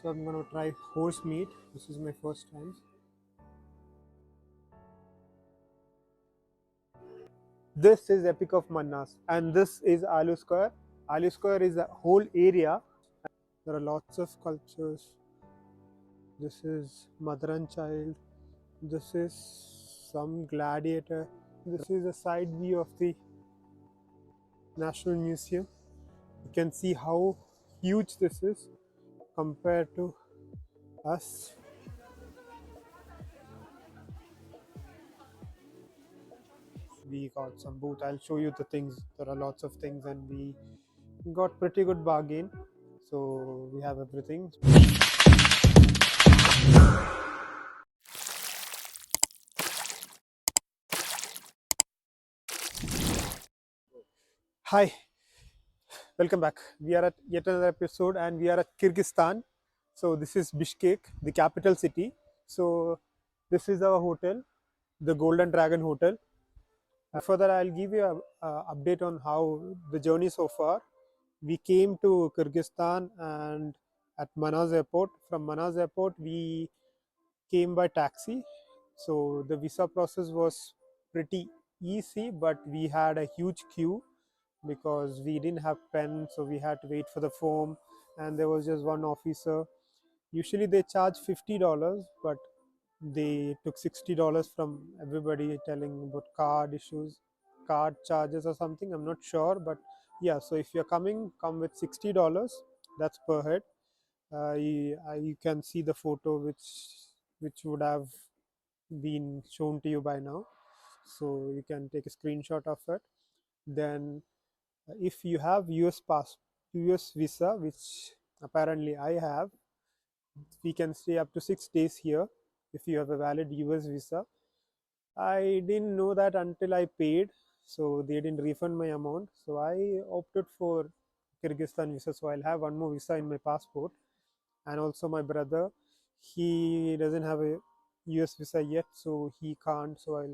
So I'm gonna try horse meat. This is my first time. This is Epic of Mannas, and this is Alu Square. Alu Square is a whole area. There are lots of sculptures. This is mother and child. This is some gladiator. This is a side view of the National Museum. You can see how huge this is compared to us. We got some booth. I'll show you the things. There are lots of things, and we got pretty good bargain. So we have everything. Hi, welcome back. We are at yet another episode, and we are at Kyrgyzstan. So this is Bishkek, the capital city. So this is our hotel, the Golden Dragon Hotel. Further, I'll give you a update on how the journey so far. We came to Kyrgyzstan and at Manaz Airport. From Manaz Airport, we came by taxi. So the visa process was pretty easy, but we had a huge queue because we didn't have pen, so we had to wait for the form, and there was just one officer. Usually they charge $50, but they took $60 from everybody, telling about card issues, card charges or something. I'm not sure, but yeah. So if you're coming, come with $60. That's per head. You can see the photo which would have been shown to you by now. So you can take a screenshot of it. Then if you have US visa, which apparently I have, we can stay up to 6 days here if you have a valid US visa. I didn't know that until I paid, so they didn't refund my amount. So I opted for Kyrgyzstan visa. So I'll have one more visa in my passport, and also my brother, he doesn't have a US visa yet, so he can't. So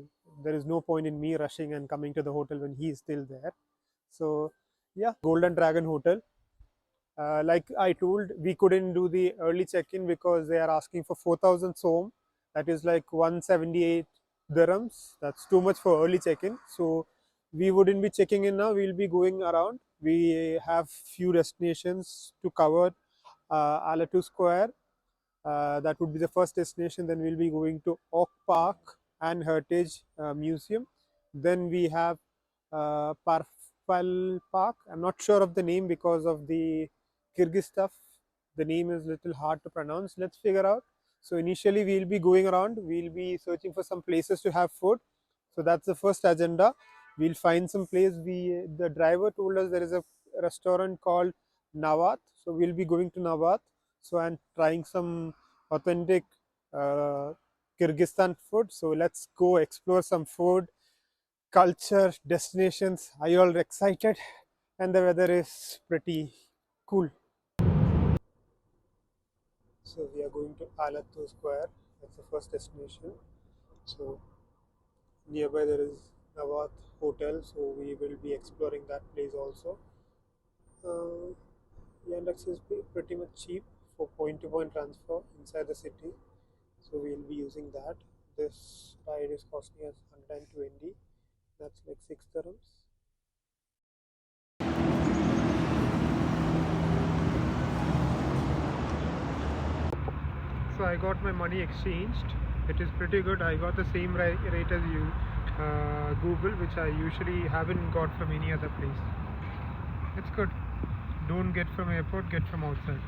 there is no point in me rushing and coming to the hotel when he is still there. So yeah, Golden Dragon Hotel. Like I told, we couldn't do the early check-in because they are asking for 4,000 Som. That is like 178 dirhams. That's too much for early check-in. So we wouldn't be checking in now. We'll be going around. We have few destinations to cover. Alatu Square. That would be the first destination. Then we'll be going to Oak Park and Heritage Museum. Then we have Parfal Park. I'm not sure of the name because of the Kyrgyz stuff. The name is little hard to pronounce. Let's figure out. So initially we'll be going around. We'll be searching for some places to have food. So that's the first agenda. We'll find some place. The driver told us there is a restaurant called Nawat. So we'll be going to Nawat. So and trying some authentic Kyrgyzstan food. So let's go explore some food, culture, destinations. Are you all excited? And the weather is pretty cool. So we are going to Alatu Square. That's the first destination. So nearby there is Nawat Hotel. So we will be exploring that place also. Yandex is pretty much cheap for point-to-point transfer inside the city. So we'll be using that. This ride is costing us 120. That's like 6 dirhams. So I got my money exchanged. It is pretty good. I got the same rate as you Google, which I usually haven't got from any other place. It's good. Don't get from airport, get from outside.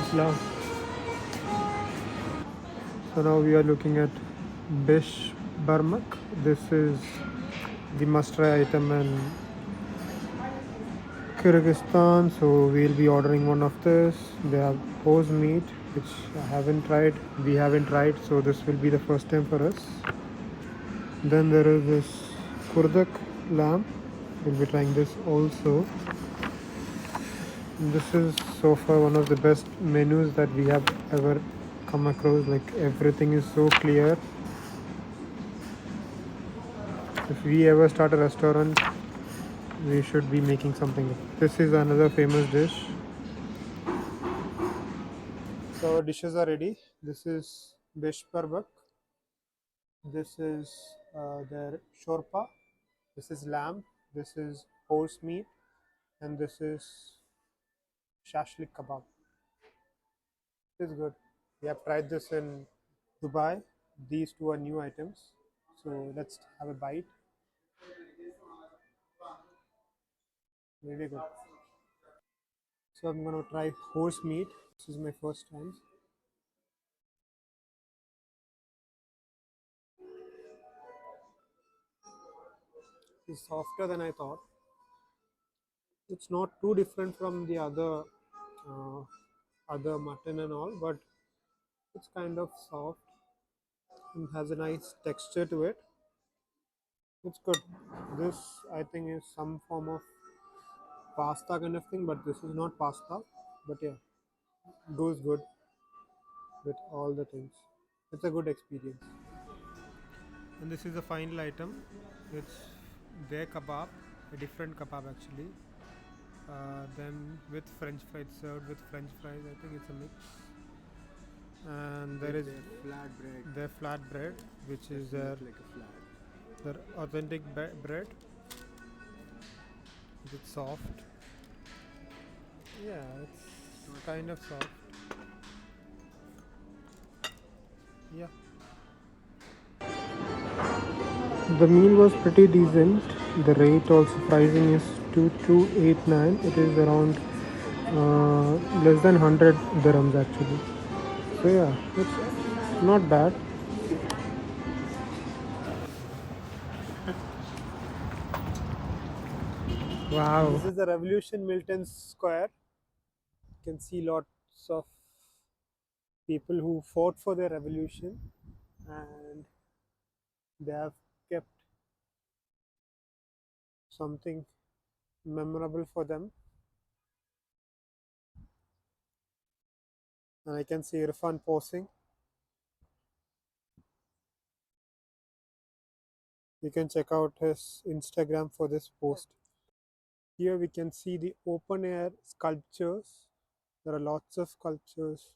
Islam. So now we are looking at Bish Barmak. This is the must-try item in Kyrgyzstan. So we'll be ordering one of this. They have horse meat, which I haven't tried. We haven't tried, so this will be the first time for us. Then there is this kurdak lamb, We'll be trying this also. This is so far one of the best menus that we have ever come across. Like everything is so clear. If we ever start a restaurant, we should be making something. This is another famous dish. So our dishes are ready. This is besh parbak. This is their shorpa. This is lamb. This is horse meat, and this is shashlik kebab. It's good. We have tried this in Dubai. These two are new items. So let's have a bite. Really good. So I'm gonna try horse meat. This is my first time. It's softer than I thought. It's not too different from the uh, other mutton and all, but it's kind of soft and has a nice texture to it. It's good. This I think is some form of pasta kind of thing, but this is not pasta. But yeah, goes good with all the things. It's a good experience. And this is the final item. It's their kebab, a different kebab actually. Then with French fries, served with French fries. I think it's a mix. And there is their flat bread, which is their authentic bread. It's soft. Yeah, it's kind of soft. Yeah. The meal was pretty decent. The rate also pricing is 2289. It is around less than 100 dirhams actually. So yeah, it's not bad. Wow. This is the Revolution Milton Square. You can see lots of people who fought for their revolution, and they have kept something memorable for them. And I can see Irfan posing. You can check out his Instagram for this post. Here we can see the open air sculptures. There are lots of sculptures.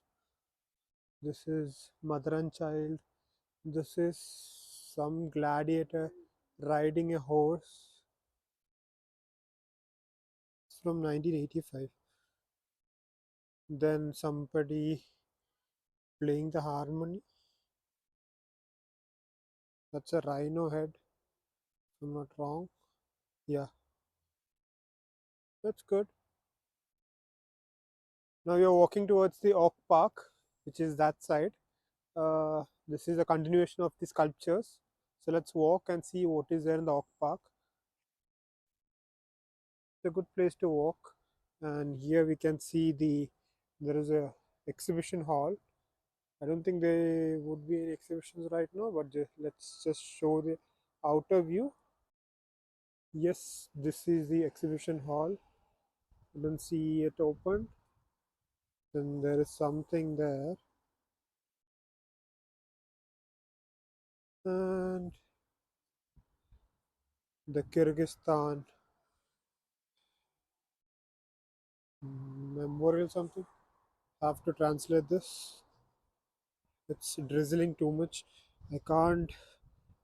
This is mother and child. This is some gladiator riding a horse. It's from 1985. Then somebody playing the harmony. That's a rhino head, if I'm not wrong. Yeah, that's good. Now you're walking towards the Oak Park, which is that side. This is a continuation of the sculptures. So let's walk and see what is there in the Oak Park. It's a good place to walk. And here we can see there is a exhibition hall. I don't think there would be any exhibitions right now, but let's just show the outer view. Yes, this is the exhibition hall. I don't see it open. Then there is something there. And the Kyrgyzstan memorial something. I have to translate this. It's drizzling too much. I can't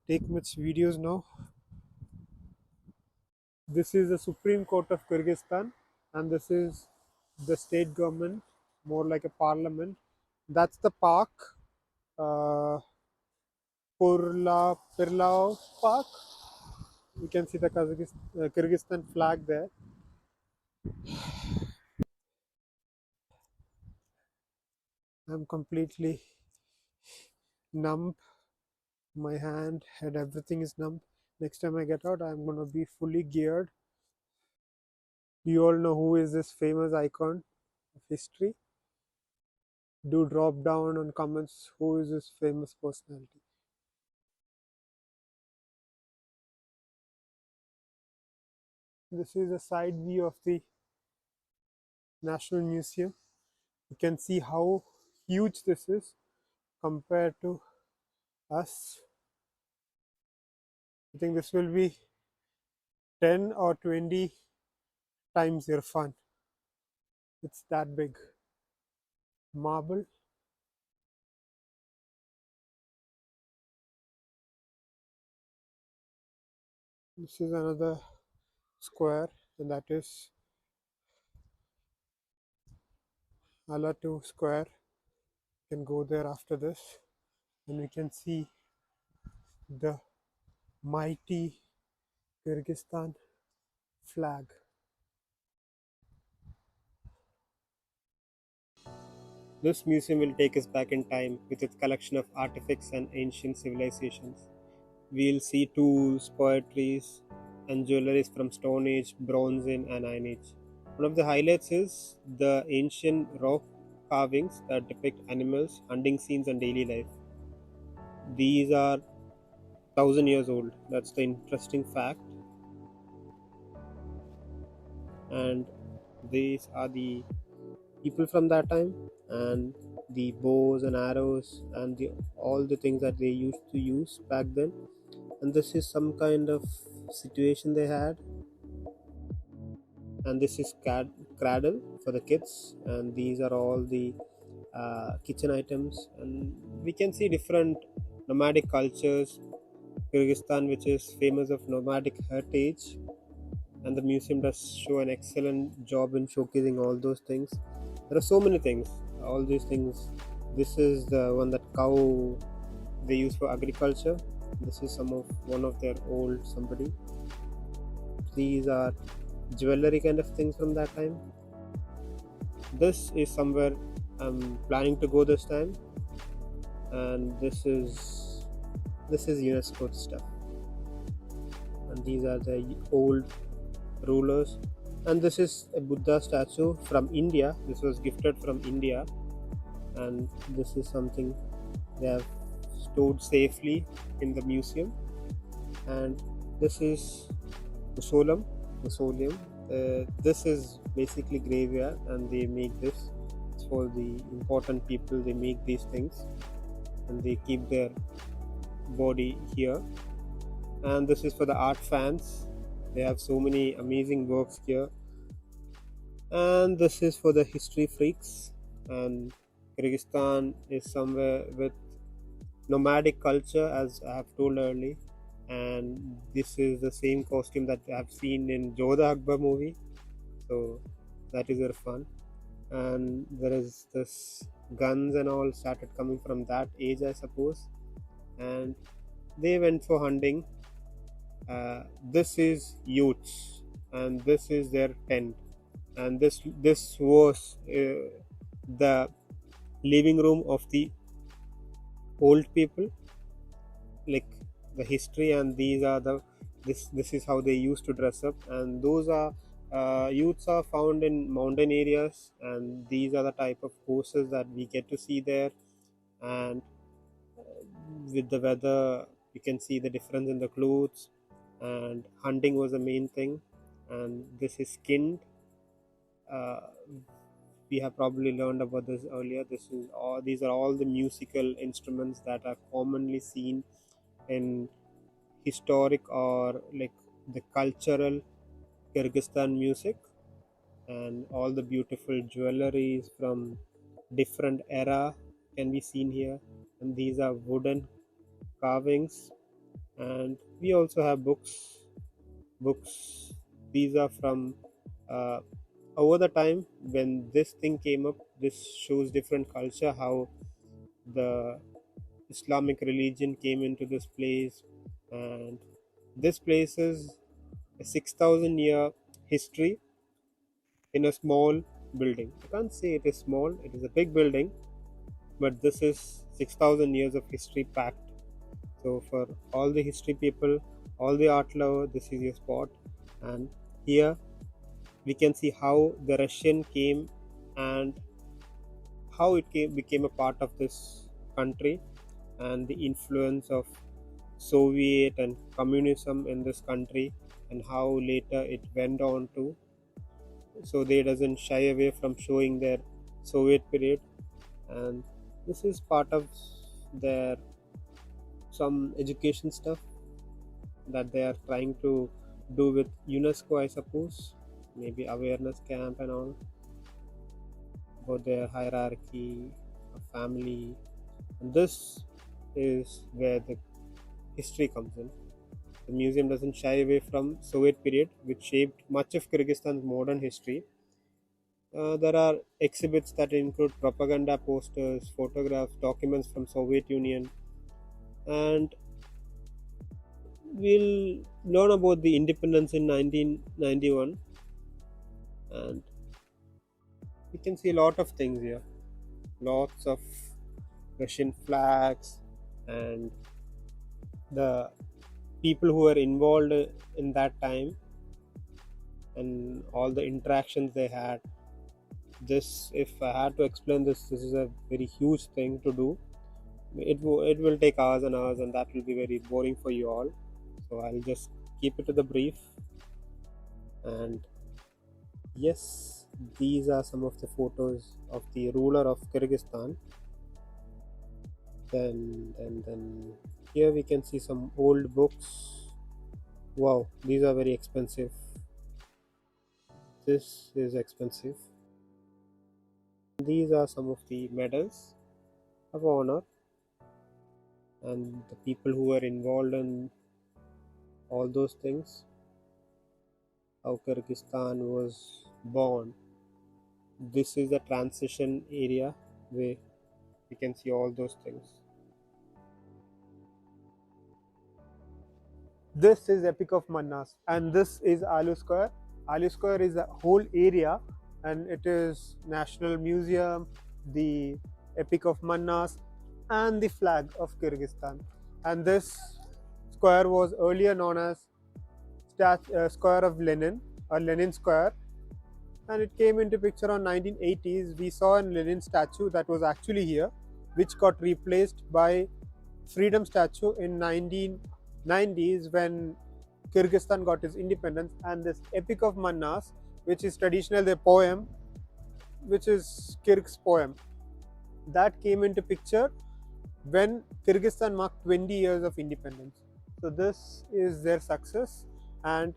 take much videos now. This is the Supreme Court of Kyrgyzstan, and this is the state government, more like a parliament. That's the park, Pirlao Park. You can see the Kyrgyzstan flag there. I'm completely numb. My hand, head, everything is numb. Next time I get out, I'm gonna be fully geared. You all know who is this famous icon of history? Do drop down on comments who is this famous personality. This is a side view of the National Museum. You can see how huge this is compared to us. I think this will be 10 or 20 times your fun. It's that big. Marble. This is another square, and that is Alatu Square. You can go there after this, and we can see the mighty Kyrgyzstan flag. This museum will take us back in time with its collection of artifacts and ancient civilizations. We'll see tools, poetries, and jewelries from Stone Age, Bronze Age, and Iron Age. One of the highlights is the ancient rock carvings that depict animals, hunting scenes, and daily life. These are 1,000 years old. That's the interesting fact. And these are the people from that time, and the bows and arrows and all the things that they used to use back then. And this is some kind of situation they had, and this is cradle for the kids, and these are all the kitchen items. And we can see different nomadic cultures. Kyrgyzstan, which is famous of nomadic heritage, and the museum does show an excellent job in showcasing all those things. There are so many things, all these things. This is the one that cow they use for agriculture. This is one of their old somebody. These are jewelry kind of things from that time. This is somewhere I'm planning to go this time, and this is UNESCO stuff. And these are the old rulers. And this is a Buddha statue from India. This was gifted from India, and this is something they have stored safely in the museum. And this is mausoleum. This is basically graveyard, and they make this. It's for the important people. They make these things, and they keep their body here. And this is for the art fans. They have so many amazing works here. And this is for the history freaks. And Kyrgyzstan is somewhere with nomadic culture, as I have told earlier. And this is the same costume that I have seen in Jodha Akbar movie. So that is very fun. And there is this guns and all started coming from that age, I suppose. And they went for hunting. This is youths, and this is their tent, and this was the living room of the old people, like the history. And these are this is how they used to dress up. And those are youths are found in mountain areas, and these are the type of horses that we get to see there. And with the weather, you can see the difference in the clothes. And hunting was the main thing. And this is skinned. uh, we have probably learned about this earlier. These are all the musical instruments that are commonly seen in historic or like the cultural Kyrgyzstan music. And all the beautiful jewelries from different era can be seen here. And these are wooden carvings. And we also have books. These are from uh, over the time when this thing came up. This shows different culture, how the Islamic religion came into this place. And this place is a 6,000-year history in a small building. I can't say it is small, it is a big building, but this is 6,000 years of history packed. So for all the history people, all the art lover, this is your spot. And here we can see how the Russian came, and how became a part of this country, and the influence of Soviet and communism in this country. and how later it went on to, so they doesn't shy away from showing their Soviet period. And this is part of their some education stuff that they are trying to do with UNESCO, I suppose, maybe awareness camp and all about their hierarchy of family. And this is where the history comes in. The museum doesn't shy away from Soviet period, which shaped much of Kyrgyzstan's modern history. There are exhibits that include propaganda posters, photographs, documents from Soviet Union, and we'll learn about the independence in 1991, and we can see a lot of things here. Lots of Russian flags and the people who were involved in that time and all the interactions they had. This, if I had to explain this is a very huge thing to do. It will take hours and hours, and that will be very boring for you all. So I'll just keep it to the brief. And yes, these are some of the photos of the ruler of Kyrgyzstan. Then here we can see some old books. Wow, these are very expensive. This is expensive. These are some of the medals of honor and the people who were involved in all those things. How Kyrgyzstan was born. This is the transition area where you can see all those things. This is Epic of Mannas, and this is Alu Square. Alu Square is a whole area, and it is National Museum, the Epic of Mannas, and the flag of Kyrgyzstan. And this square was earlier known as Square of Lenin, or Lenin Square, and it came into picture on 1980s. We saw a Lenin statue that was actually here, which got replaced by Freedom statue in 1990s when Kyrgyzstan got its independence. And this Epic of Mannas, which is traditional the poem, which is Kyrgyz poem, that came into picture when Kyrgyzstan marked 20 years of independence. So this is their success, and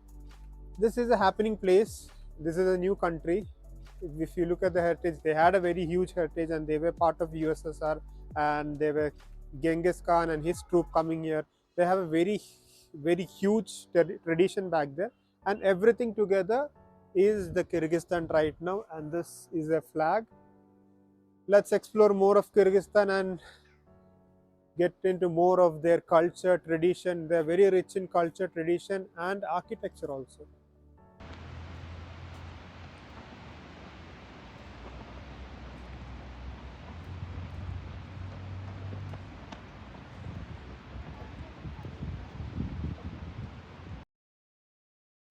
this is a happening place. This is a new country. If you look at the heritage, they had a very huge heritage, and they were part of USSR, and they were Genghis Khan and his troop coming here. They have a very huge tradition back there, and everything together is the Kyrgyzstan right now. And this is a flag. Let's explore more of Kyrgyzstan and get into more of their culture, tradition. They're very rich in culture, tradition, and architecture also.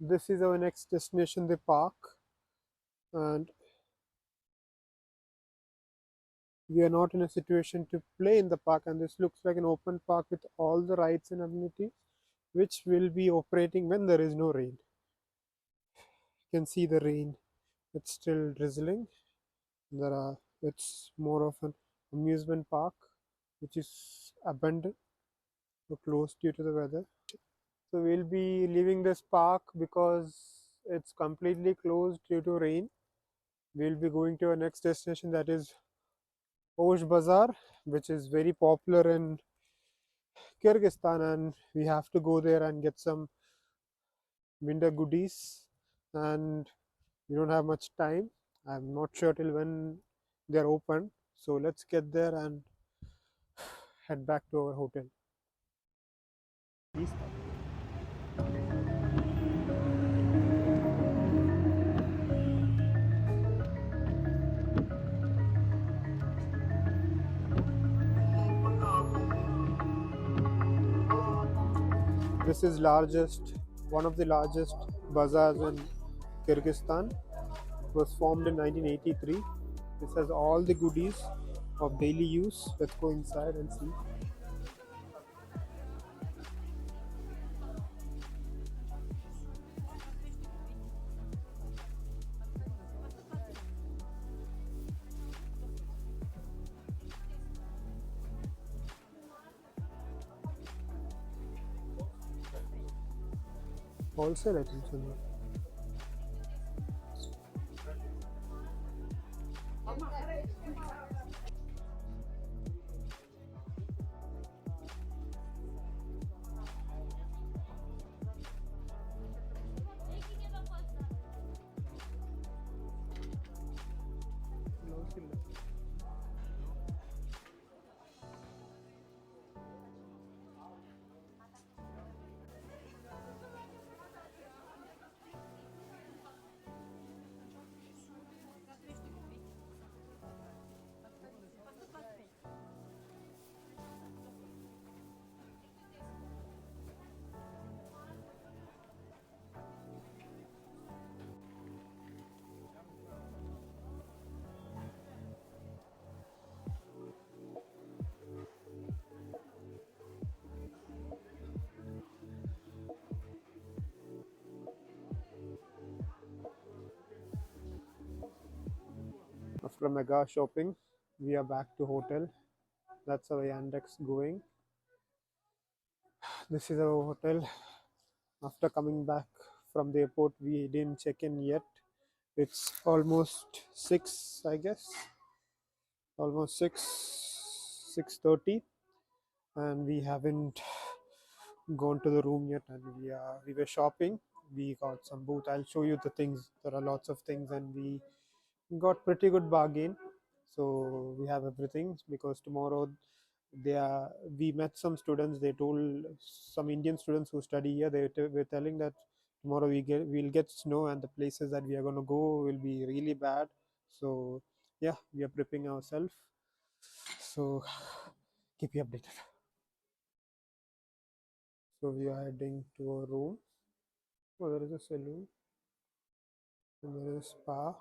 This is our next destination, the park, and we are not in a situation to play in the park, and this looks like an open park with all the rides and amenities which will be operating when there is no rain. You can see the rain, it's still drizzling. It's more of an amusement park which is abandoned or closed due to the weather. So we'll be leaving this park because it's completely closed due to rain. We'll be going to our next destination, that is Osh Bazaar, which is very popular in Kyrgyzstan, and we have to go there and get some winter goodies, and we don't have much time. I'm not sure till when they're open, so let's get there and head back to our hotel. Please. This is one of the largest bazaars in Kyrgyzstan. It was formed in 1983. This has all the goodies of daily use. Let's go inside and see. wholesale items only. After mega shopping, we are back to hotel. That's our Yandex going. This is our hotel. After coming back from the airport, we didn't check in yet. It's almost 6, I guess. Almost 6:30, and we haven't gone to the room yet. And we were shopping. We got some booth. I'll show you the things. There are lots of things, and we got pretty good bargain. So we have everything because tomorrow they are we met some students. They told some Indian students who study here, were telling that tomorrow we'll get snow, and the places that we are going to go will be really bad. So yeah, we are prepping ourselves. So keep you updated. So we are heading to a room. Oh, there is a saloon and there is a spa.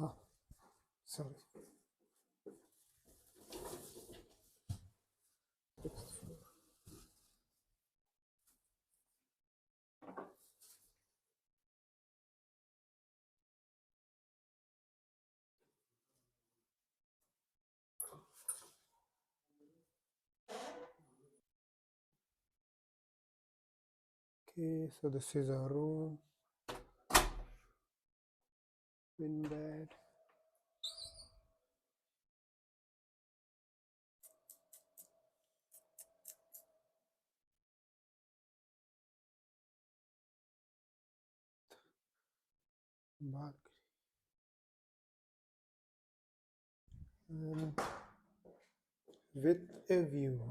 Ah, sorry. Okay, so this is our room. In bed. Balcony. And with a view.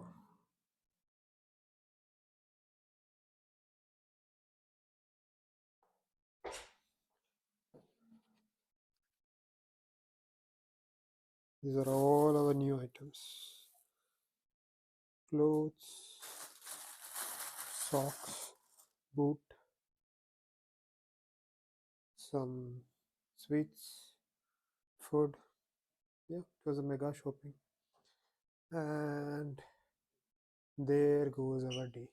These are all our new items. Clothes, socks, boot, some sweets, food. Yeah, it was a mega shopping. And there goes our day.